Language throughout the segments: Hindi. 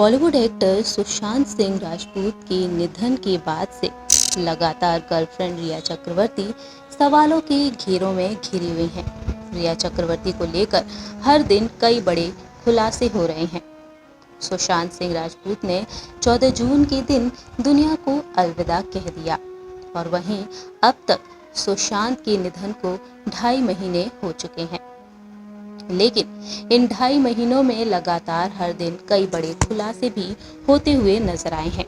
बॉलीवुड एक्टर सुशांत सिंह राजपूत के निधन के बाद से लगातार गर्लफ्रेंड रिया चक्रवर्ती सवालों के घेरों में घिरी हुई हैं। रिया चक्रवर्ती को लेकर हर दिन कई बड़े खुलासे हो रहे हैं। सुशांत सिंह राजपूत ने 14 जून के दिन दुनिया को अलविदा कह दिया और वहीं अब तक सुशांत के निधन को 2.5 महीने हो चुके हैं। लेकिन इन 2.5 महीनों में लगातार हर दिन कई बड़े खुलासे भी होते हुए नजर आए हैं।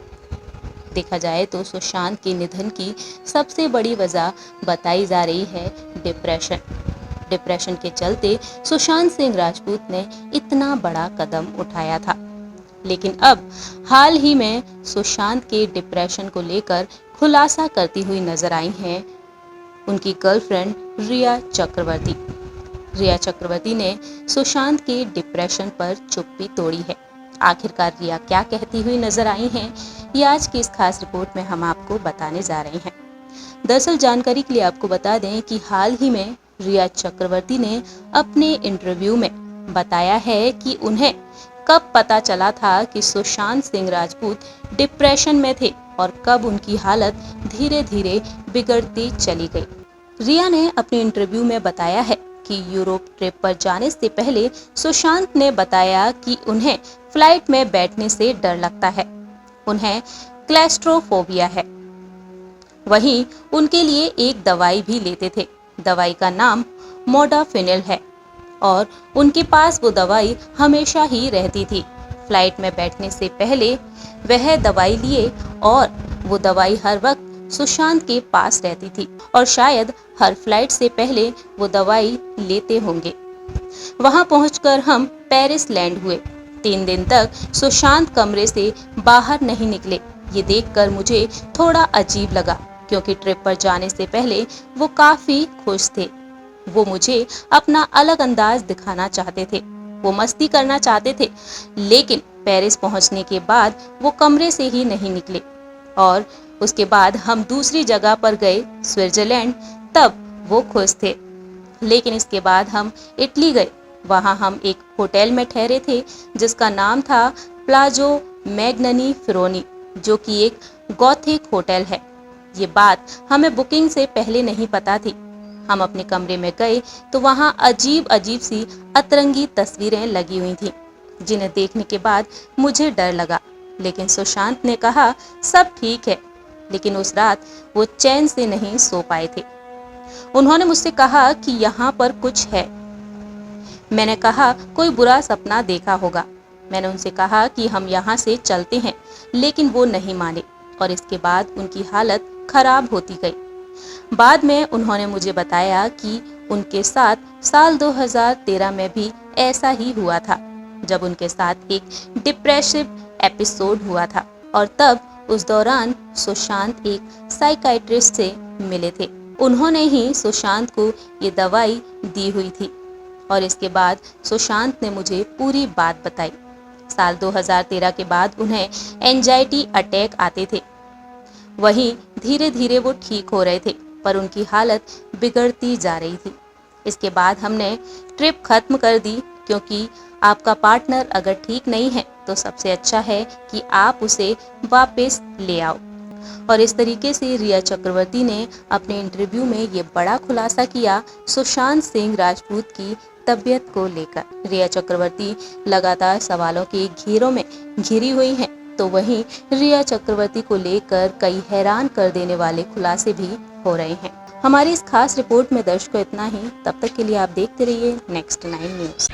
देखा जाए तो सुशांत के निधन की सबसे बड़ी वजह बताई जा रही है डिप्रेशन के चलते सुशांत सिंह राजपूत ने इतना बड़ा कदम उठाया था। लेकिन अब हाल ही में सुशांत के डिप्रेशन को लेकर खुलासा करती हुई नजर आई हैं उनकी गर्लफ्रेंड रिया चक्रवर्ती। रिया चक्रवर्ती ने सुशांत के डिप्रेशन पर चुप्पी तोड़ी है। आखिरकार रिया क्या कहती हुई नजर आई हैं, ये आज की इस खास रिपोर्ट में हम आपको बताने जा रहे हैं। दरअसल जानकारी के लिए आपको बता दें कि हाल ही में रिया चक्रवर्ती ने अपने इंटरव्यू में बताया है कि उन्हें कब पता चला था कि सुशांत सिंह राजपूत डिप्रेशन में थे और कब उनकी हालत धीरे धीरे बिगड़ती चली गई। रिया ने अपने इंटरव्यू में बताया है कि यूरोप ट्रिप पर जाने से पहले सुशांत ने बताया कि उन्हें फ्लाइट में बैठने से डर लगता है, उन्हें क्लैस्ट्रोफोबिया है। वहीं उनके लिए एक दवाई भी लेते थे, दवाई का नाम मोडाफिनिल है और उनके पास वो दवाई हमेशा ही रहती थी। फ्लाइट में बैठने से पहले वह दवाई लिए और वो दवाई हर वक्त सुशांत के पास रहती थी और शायद हर फ्लाइट से पहले वो दवाई लेते होंगे। वहां पहुंचकर हम पेरिस लैंड हुए। 3 दिन तक सुशांत कमरे से बाहर नहीं निकले। ये देखकर मुझे थोड़ा अजीब लगा क्योंकि ट्रिप पर जाने से पहले वो काफी खुश थे। वो मुझे अपना अलग अंदाज दिखाना चाहते थे, वो मस्ती करना चाहते थे। लेकिन पेरिस पहुंचने के बाद वो कमरे से ही नहीं निकले और उसके बाद हम दूसरी जगह पर गए, स्विट्जरलैंड, तब वो खुश थे। लेकिन इसके बाद हम इटली गए। वहां हम एक होटल में ठहरे थे जिसका नाम था प्लाजो मैग्ननी फिरोनी, जो कि एक गॉथिक होटल है। ये बात हमें बुकिंग से पहले नहीं पता थी। हम अपने कमरे में गए तो वहां अजीब अजीब सी अतरंगी तस्वीरें लगी हुई थी, जिन्हें देखने के बाद मुझे डर लगा। लेकिन सुशांत ने कहा सब ठीक है, लेकिन उस रात वो चैन से नहीं सो पाए थे। उन्होंने मुझसे कहा कि यहाँ पर कुछ है। मैंने कहा कोई बुरा सपना देखा होगा। मैंने उनसे कहा कि हम यहाँ से चलते हैं, लेकिन वो नहीं माने और इसके बाद उनकी हालत खराब होती गई। बाद में उन्होंने मुझे बताया कि उनके साथ साल 2013 में भी ऐसा ही हुआ था, जब उनके साथ एक डिप्रेसिव एपिसोड हुआ था और तब उस दौरान सुशांत एक साइकाइट्रिस्ट से मिले थे। उन्होंने ही सुशांत को ये दवाई दी हुई थी और इसके बाद सुशांत ने मुझे पूरी बात बताई। साल 2013 के बाद उन्हें एंजाइटी अटैक आते थे। वहीं धीरे धीरे वो ठीक हो रहे थे, पर उनकी हालत बिगड़ती जा रही थी। इसके बाद हमने ट्रिप खत्म कर दी क्योंकि आपका पार्टनर अगर ठीक नहीं है तो सबसे अच्छा है कि आप उसे वापस ले आओ। और इस तरीके से रिया चक्रवर्ती ने अपने इंटरव्यू में ये बड़ा खुलासा किया सुशांत सिंह राजपूत की तबीयत को लेकर। रिया चक्रवर्ती लगातार सवालों के घेरों में घिरी हुई हैं, तो वहीं रिया चक्रवर्ती को लेकर कई हैरान कर देने वाले खुलासे भी हो रहे हैं। हमारी इस खास रिपोर्ट में दर्शकों इतना ही। तब तक के लिए आप देखते रहिए नेक्स्ट 9 न्यूज़।